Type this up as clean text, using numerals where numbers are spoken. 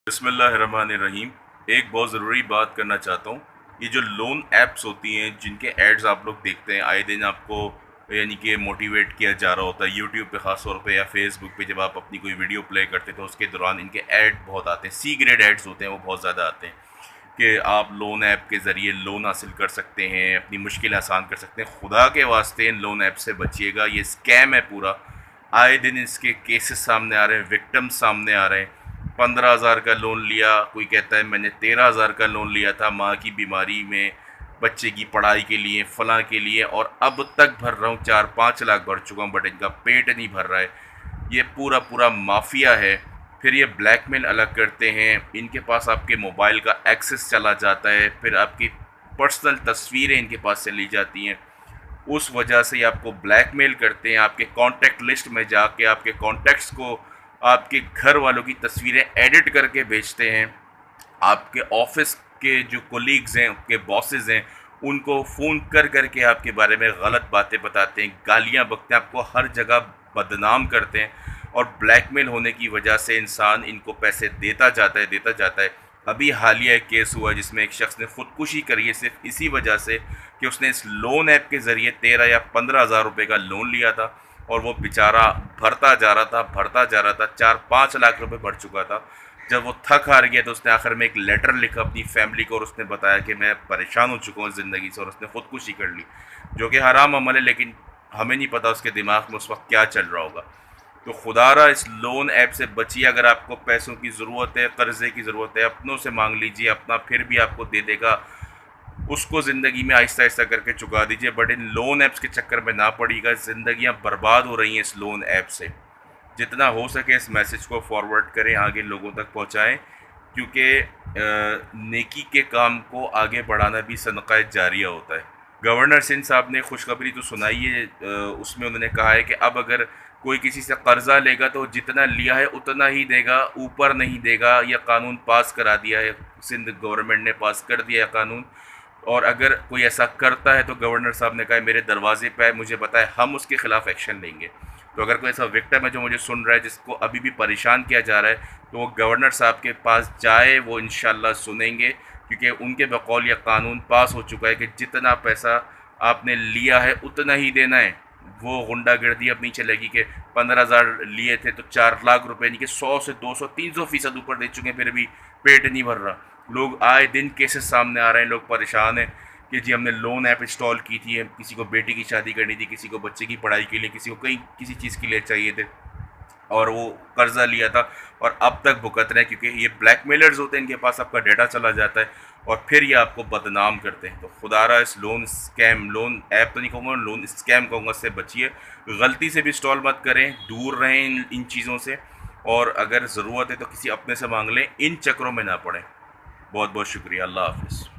बिस्मिल्लाहिर्रहमानिर्रहीम। एक बहुत ज़रूरी बात करना चाहता हूँ। ये जो लोन ऐप्स होती हैं जिनके एड्स आप लोग देखते हैं आए दिन, आपको यानी कि मोटिवेट किया जा रहा होता है यूट्यूब पे ख़ास तौर पे या फेसबुक पे। जब आप अपनी कोई वीडियो प्ले करते हैं तो उसके दौरान इनके ऐड बहुत आते हैं, सी ग्रेड एड्स होते हैं, वो बहुत ज़्यादा आते हैं कि आप लोन ऐप के ज़रिए लोन हासिल कर सकते हैं, अपनी मुश्किल आसान कर सकते हैं। खुदा के वास्ते इन लोन ऐप से बचिएगा, ये स्कैम है पूरा। आए दिन इसके केसेस सामने आ रहे हैं, विक्टिम्स सामने आ रहे हैं। 15,000 का लोन लिया, कोई कहता है मैंने 13,000 का लोन लिया था माँ की बीमारी में, बच्चे की पढ़ाई के लिए, फ़लाँ के लिए, और अब तक भर रहा हूँ, 4-5 लाख भर चुका हूँ, बट इनका पेट नहीं भर रहा है। ये पूरा पूरा माफिया है। फिर ये ब्लैकमेल अलग करते हैं, इनके पास आपके मोबाइल का एक्सेस चला जाता है, फिर आपकी पर्सनल तस्वीरें इनके पास से ली जाती हैं। उस वजह से ये आपको ब्लैकमेल करते हैं। आपके कॉन्टैक्ट लिस्ट में जाके आपके कॉन्टैक्ट्स को, आपके घर वालों की तस्वीरें एडिट करके भेजते हैं। आपके ऑफिस के जो कोलीग्स हैं, आपके बॉसेस हैं, उनको फ़ोन कर करके आपके बारे में गलत बातें बताते हैं, गालियाँ बकते हैं, आपको हर जगह बदनाम करते हैं। और ब्लैकमेल होने की वजह से इंसान इनको पैसे देता जाता है। अभी हालिया एक केस हुआ जिसमें एक शख्स ने ख़ुदकुशी करी है सिर्फ इसी वजह से कि उसने इस लोन ऐप के ज़रिए 13 या 15,000 रुपये का लोन लिया था, और वो बेचारा भरता जा रहा था 4-5 लाख रुपए भर चुका था। जब वो थक हार गया तो उसने आखिर में एक लेटर लिखा अपनी फैमिली को, और उसने बताया कि मैं परेशान हो चुका हूँ ज़िंदगी से, और उसने ख़ुदकुशी कर ली, जो कि हराम अमल है। लेकिन हमें नहीं पता उसके दिमाग में उस वक्त क्या चल रहा होगा। तो खुदारा इस लोन ऐप से बचिए। अगर आपको पैसों की ज़रूरत है, कर्ज़े की ज़रूरत है, अपनों से मांग लीजिए, अपना फिर भी आपको दे देगा, उसको ज़िंदगी में आहिस्ता आहिस्ता करके चुका दीजिए। बट इन लोन ऐप्स के चक्कर में ना पड़िएगा, ज़िंदगियाँ बर्बाद हो रही हैं इस लोन ऐप से। जितना हो सके इस मैसेज को फॉरवर्ड करें, आगे लोगों तक पहुंचाएं, क्योंकि नेकी के काम को आगे बढ़ाना भी सदका जारिया होता है। गवर्नर सिंध साहब ने खुशखबरी तो सुनाई है, उसमें उन्होंने कहा है कि अब अगर कोई किसी से कर्ज़ा लेगा तो जितना लिया है उतना ही देगा, ऊपर नहीं देगा। यह कानून पास करा दिया है, सिंध गवर्नमेंट ने पास कर दिया है कानून। और अगर कोई ऐसा करता है तो गवर्नर साहब ने कहा मेरे दरवाजे पे मुझे बताए, हम उसके ख़िलाफ़ एक्शन लेंगे। तो अगर कोई ऐसा विक्टिम है जो मुझे सुन रहा है, जिसको अभी भी परेशान किया जा रहा है, तो वो गवर्नर साहब के पास जाए, वो इंशाल्लाह सुनेंगे। क्योंकि उनके बकौल यह कानून पास हो चुका है कि जितना पैसा आपने लिया है उतना ही देना है। वो गुंडागर्दी अब नहीं चलेगी कि 15,000 लिए थे तो 4 लाख रुपए, नहीं कि 100 से 200 300% ऊपर दे चुके हैं, फिर भी पेट नहीं भर रहा। लोग आए दिन केसेस सामने आ रहे हैं, लोग परेशान हैं कि जी हमने लोन ऐप इंस्टॉल की थी, किसी को बेटी की शादी करनी थी, किसी को बच्चे की पढ़ाई के लिए, किसी को कहीं किसी चीज़ के लिए चाहिए थे, और वो कर्ज़ा लिया था और अब तक भुगत रहे हैं। क्योंकि ये ब्लैकमेलर्स होते हैं, इनके पास आपका डाटा चला जाता है और फिर ये आपको बदनाम करते हैं। तो खुदारा इस लोन ऐप तो नहीं कहूँगा, लोन स्कैम कहूँगा, से बचिए। गलती से भी इंस्टॉल मत करें, दूर रहें इन चीज़ों से। और अगर ज़रूरत है तो किसी अपने से मांग लें, इन चक्करों में ना पड़ें। बहुत बहुत शुक्रिया। अल्लाह हाफ़िज़।